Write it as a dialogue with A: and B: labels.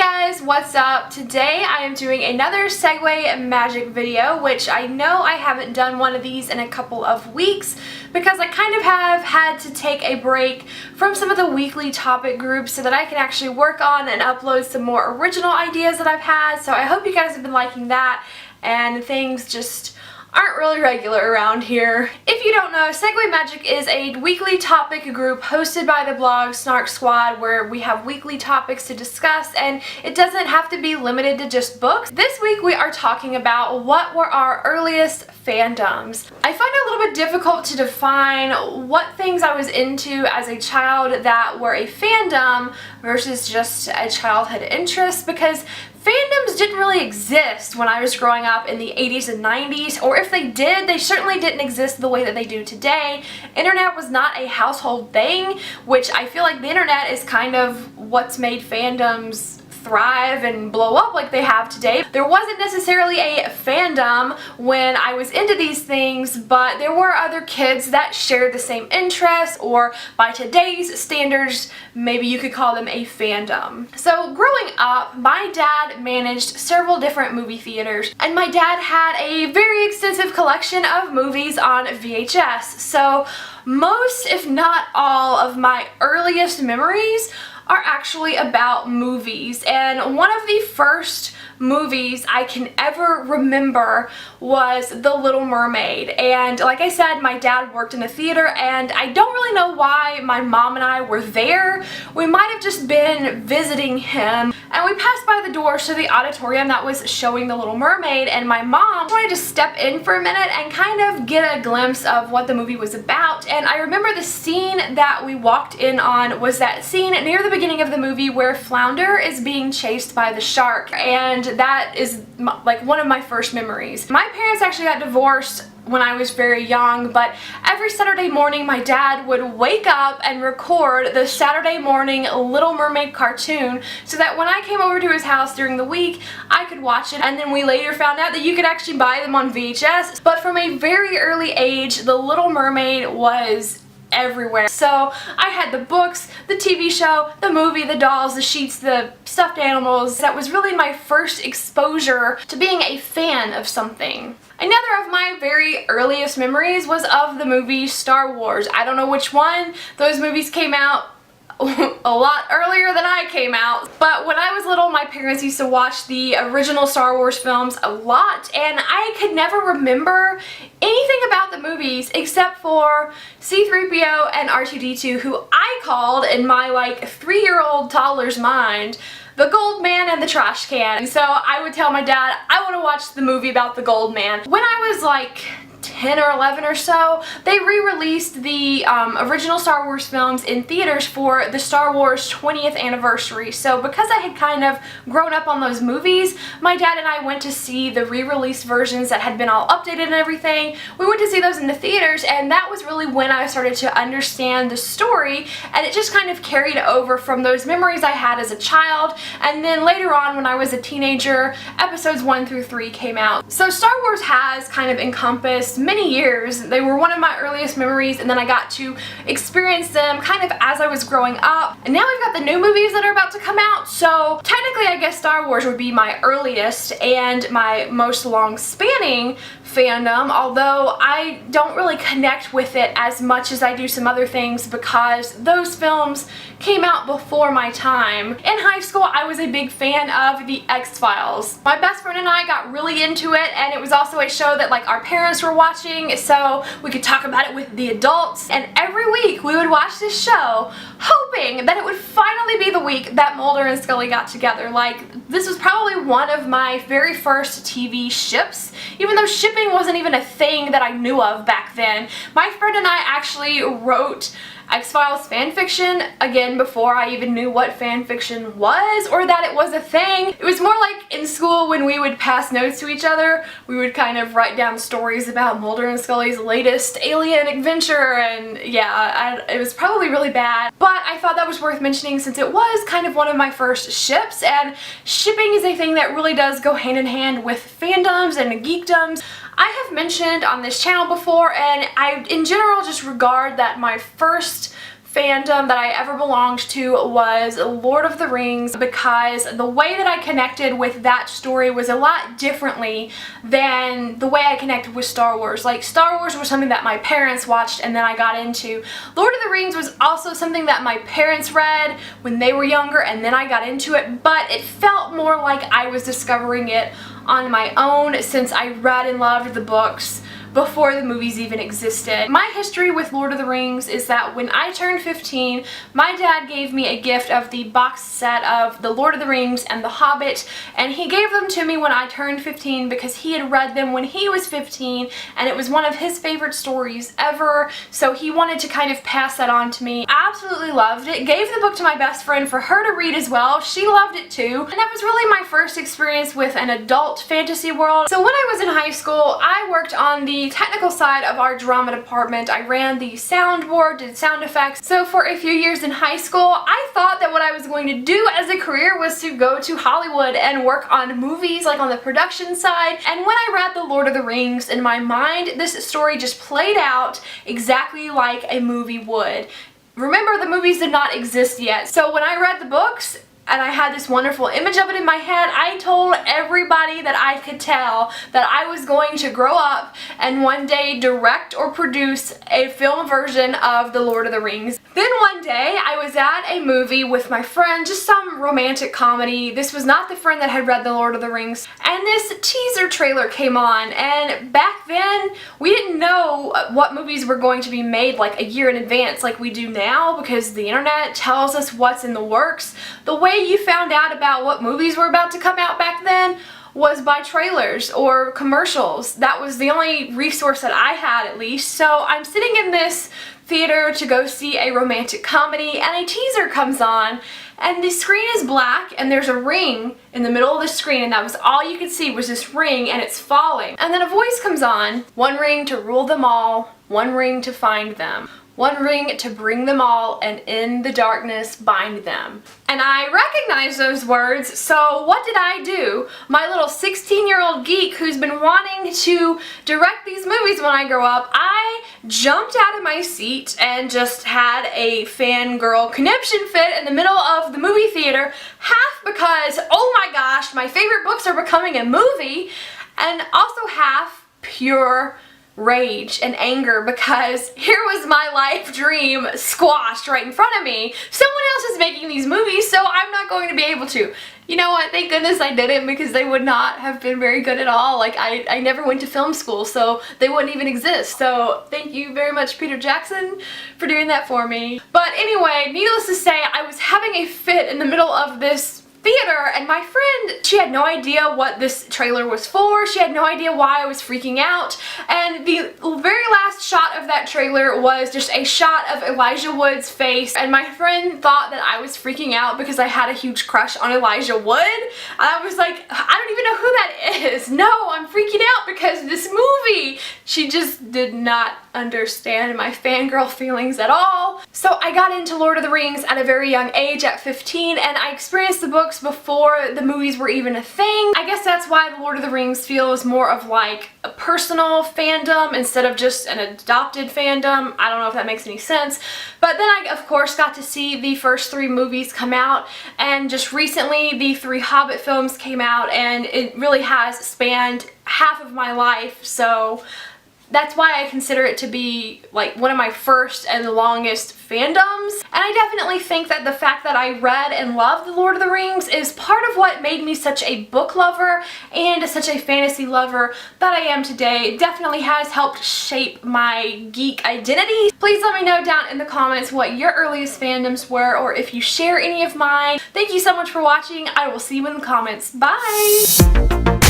A: guys, what's up? Today I am doing another Segway Magic video, which I know I haven't done one of these in a couple of weeks because I kind of have had to take a break from some of the weekly topic groups so that I can actually work on and upload some more original ideas that I've had. So I hope you guys have been liking that and things just aren't really regular around here. If you don't know, Segway Magic is a weekly topic group hosted by the blog Snark Squad where we have weekly topics to discuss, and it doesn't have to be limited to just books. This week we are talking about what were our earliest fandoms. I find it a little bit difficult to define what things I was into as a child that were a fandom versus just a childhood interest, because fandoms didn't really exist when I was growing up in the 80s and 90s, or if they did, they certainly didn't exist the way that they do today. Internet was not a household thing, which I feel like the internet is kind of what's made fandoms thrive and blow up like they have today. There wasn't necessarily a fandom when I was into these things, but there were other kids that shared the same interests, or by today's standards, maybe you could call them a fandom. So growing up, my dad managed several different movie theaters, and my dad had a very extensive collection of movies on VHS. So most, if not all, of my earliest memories are actually about movies, and one of the first movies I can ever remember was The Little Mermaid. And like I said, my dad worked in a theater, and I don't really know why my mom and I were there. We might have just been visiting him, and we passed by the door to the auditorium that was showing The Little Mermaid, and my mom wanted to step in for a minute and kind of get a glimpse of what the movie was about. And I remember the scene that we walked in on was that scene near the beginning of the movie where Flounder is being chased by the shark, and that is like one of my first memories. My parents actually got divorced when I was very young, but every Saturday morning my dad would wake up and record the Saturday morning Little Mermaid cartoon so that when I came over to his house during the week I could watch it. And then we later found out that you could actually buy them on VHS. But from a very early age, The Little Mermaid was everywhere. So I had the books, the TV show, the movie, the dolls, the sheets, the stuffed animals. That was really my first exposure to being a fan of something. Another of my very earliest memories was of the movie Star Wars. I don't know which one. Those movies came out a lot earlier than I came out, but when I was little, my parents used to watch the original Star Wars films a lot, and I could never remember anything about the movies except for C-3PO and R2-D2, who I called, in my like 3-year-old toddler's mind, the Gold Man and the Trash Can. So I would tell my dad, I want to watch the movie about the Gold Man. When I was like 10 or 11 or so, they re-released the original Star Wars films in theaters for the Star Wars 20th anniversary. So because I had kind of grown up on those movies, my dad and I went to see the re-released versions that had been all updated and everything. We went to see those in the theaters, and that was really when I started to understand the story, and it just kind of carried over from those memories I had as a child. And then later on, when I was a teenager, episodes 1 through 3 came out. So Star Wars has kind of encompassed many years. They were one of my earliest memories, and then I got to experience them kind of as I was growing up. And now we've got the new movies that are about to come out, so technically I guess Star Wars would be my earliest and my most long-spanning fandom, although I don't really connect with it as much as I do some other things because those films came out before my time. In high school, I was a big fan of The X-Files. My best friend and I got really into it, and it was also a show that like our parents were watching, so we could talk about it with the adults. And every week we would watch this show hoping that it would finally be the week that Mulder and Scully got together. Like, this was probably one of my very first TV ships, even though shipping wasn't even a thing that I knew of back then. My friend and I actually wrote X-Files fanfiction, again, before I even knew what fanfiction was or that it was a thing. It was more like in school when we would pass notes to each other, we would kind of write down stories about Mulder and Scully's latest alien adventure, and yeah, it was probably really bad, but I thought that was worth mentioning since it was kind of one of my first ships, and shipping is a thing that really does go hand in hand with fandoms and geekdoms. I have mentioned on this channel before, and I in general just regard that my first fandom that I ever belonged to was Lord of the Rings, because the way that I connected with that story was a lot differently than the way I connected with Star Wars. Like, Star Wars was something that my parents watched and then I got into. Lord of the Rings was also something that my parents read when they were younger and then I got into it, but it felt more like I was discovering it on my own since I read and loved the books before the movies even existed. My history with Lord of the Rings is that when I turned 15, my dad gave me a gift of the box set of The Lord of the Rings and The Hobbit, and he gave them to me when I turned 15 because he had read them when he was 15 and it was one of his favorite stories ever, so he wanted to kind of pass that on to me. I absolutely loved it. Gave the book to my best friend for her to read as well. She loved it too, and that was really my first experience with an adult fantasy world. So when I was in high school, I worked on the technical side of our drama department. I ran the soundboard, did sound effects. So for a few years in high school, I thought that what I was going to do as a career was to go to Hollywood and work on movies, like on the production side. And when I read The Lord of the Rings, in my mind, this story just played out exactly like a movie would. Remember, the movies did not exist yet. So when I read the books, and I had this wonderful image of it in my head, I told everybody that I could tell that I was going to grow up and one day direct or produce a film version of The Lord of the Rings. Then one day I was at a movie with my friend, just some romantic comedy. This was not the friend that had read The Lord of the Rings, and this teaser trailer came on, and back then we didn't know what movies were going to be made like a year in advance like we do now, because the internet tells us what's in the works. The way you found out about what movies were about to come out back then was by trailers or commercials. That was the only resource that I had, at least. So I'm sitting in this theater to go see a romantic comedy and a teaser comes on and the screen is black and there's a ring in the middle of the screen, and that was all you could see was this ring and it's falling. And then a voice comes on, one ring to rule them all, one ring to find them. One ring to bring them all, and in the darkness bind them. And I recognized those words, so what did I do? My little 16-year-old geek who's been wanting to direct these movies when I grow up, I jumped out of my seat and just had a fangirl conniption fit in the middle of the movie theater, half because, oh my gosh, my favorite books are becoming a movie, and also half pure rage and anger because here was my life dream squashed right in front of me. Someone else is making these movies, so I'm not going to be able to. You know what, thank goodness I didn't, because they would not have been very good at all. Like, I never went to film school, so they wouldn't even exist. So thank you very much, Peter Jackson, for doing that for me. But anyway, needless to say, I was having a fit in the middle of this theater, and my friend, she had no idea what this trailer was for. She had no idea why I was freaking out, and the very last shot of that trailer was just a shot of Elijah Wood's face, and my friend thought that I was freaking out because I had a huge crush on Elijah Wood. And I was like, I don't even know who that is. No, I'm freaking out because this movie. She just did not understand my fangirl feelings at all. So I got into Lord of the Rings at a very young age, at 15, and I experienced the books before the movies were even a thing. I guess that's why the Lord of the Rings feels more of like a personal fandom instead of just an adopted fandom. I don't know if that makes any sense. But then I, of course, got to see the first 3 movies come out, and just recently the 3 Hobbit films came out, and it really has spanned half of my life. So that's why I consider it to be like one of my first and longest fandoms. And I definitely think that the fact that I read and loved The Lord of the Rings is part of what made me such a book lover and such a fantasy lover that I am today. It definitely has helped shape my geek identity. Please let me know down in the comments what your earliest fandoms were, or if you share any of mine. Thank you so much for watching. I will see you in the comments. Bye!